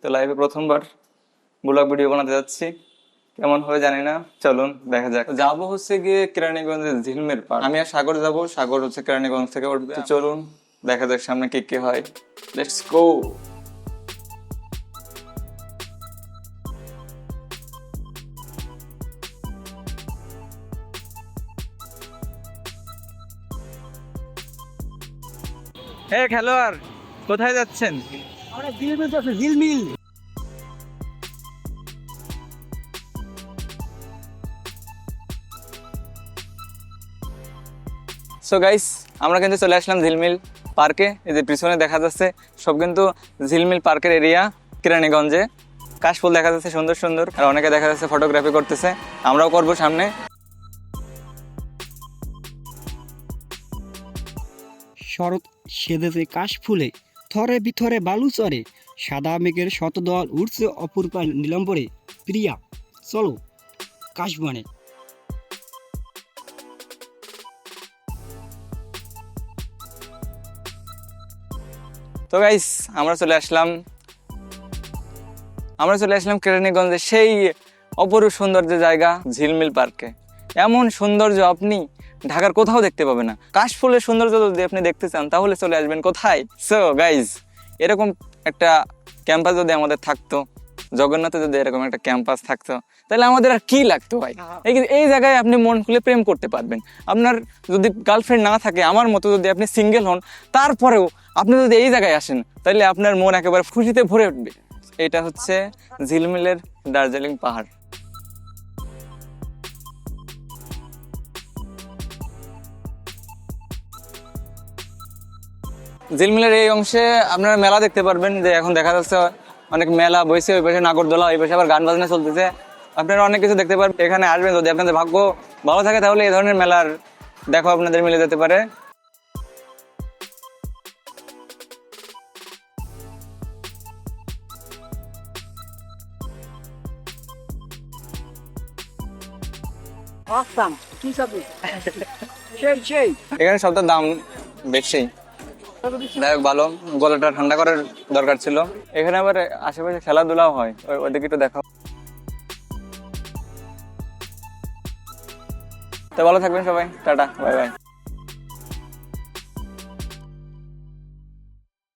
তো লাইভে প্রথমবার ব্লগ ভিডিও বানাতে যাচ্ছি, কেমন হবে জানি না, চলুন দেখা যাক। যাবো হচ্ছে গিয়ে কেরানীগঞ্জের ঝিলমের পাড়। আমি আর সাগর যাবো, সাগর হচ্ছে কেরানীগঞ্জ থেকে উঠবে। তো চলুন দেখা যাক সামনে কি কি হয়, লেটস গো। হে খেলোয়াড়, কোথায় যাচ্ছেন? আমরা ঝিলমিল যাচ্ছি, ঝিলমিল। সো গাইস, আমরা কিন্তু চলে আসলাম ঝিলমিল পার্কে। এই যে পিছনে দেখা যাচ্ছে সব কিন্তু ঝিলমিল পার্কের এরিয়া কেরানীগঞ্জে। কাশফুল দেখা যাচ্ছে সুন্দর সুন্দর, আর অনেকে দেখা যাচ্ছে ফটোগ্রাফি করতেছে, আমরাও করব সামনে। শরৎ সেদেছে কাশ ফুলে, থরে বিথরে বালু চরে, সাদা মেঘের শতদল উড়ছে অপূর্বা নীলম্বরে। প্রিয়া চলো কাশবনে। তো গাইস, আমরা চলে আসলাম কেরানীগঞ্জে সেই অপরূপ সৌন্দর্য জায়গা ঝিলমিল পার্কে। এমন সৌন্দর্য আপনি ঢাকার কোথাও দেখতে পাবেন না। কাশফুলের সৌন্দর্য যদি আপনি দেখতে চান তাহলে চলে আসবেন কোথায়? সো গাইজ, এরকম একটা ক্যাম্পাস যদি আমাদের থাকতো, জগন্নাথে যদি এরকম একটা ক্যাম্পাস থাকতো, তাহলে আমাদের আর কি লাগতো ভাই। এই জায়গায় আপনি মন খুলে প্রেম করতে পারবেন। আপনার যদি গার্লফ্রেন্ড না থাকে, আমার মতো যদি আপনি সিঙ্গেল হন, তারপরেও আপনি যদি এই জায়গায় আসেন, তাহলে আপনার মন একেবারে খুশিতে ভরে উঠবে। এটা হচ্ছে ঝিলমিলের দার্জিলিং পাহাড়। ঝিলমিলের এই অংশে আপনারা মেলা দেখতে পারবেন, যে এখন দেখা যাচ্ছে অনেক মেলা বইছে। ওই পাশে নাগরদোলা, ওই পাশে আবার গান বাজনা চলতেছে। আপনারা অনেক কিছু দেখতে পারবেন। এখানে আসবেন, যদি আপনাদের ভাগ্য ভালো থাকে তাহলে এই ধরনের মেলার দেখো আপনাদের মিলে যেতে পারে। এখানে সবটার দাম বেশি, যাই হোক ভালো, গলাটা ঠান্ডা করার দরকার ছিল। এখানে আবার আশেপাশে খেলাধুলাও হয়, ওদিকে একটু দেখাও। তো ভালো থাকবেন সবাই, টাটা, বাই বাই।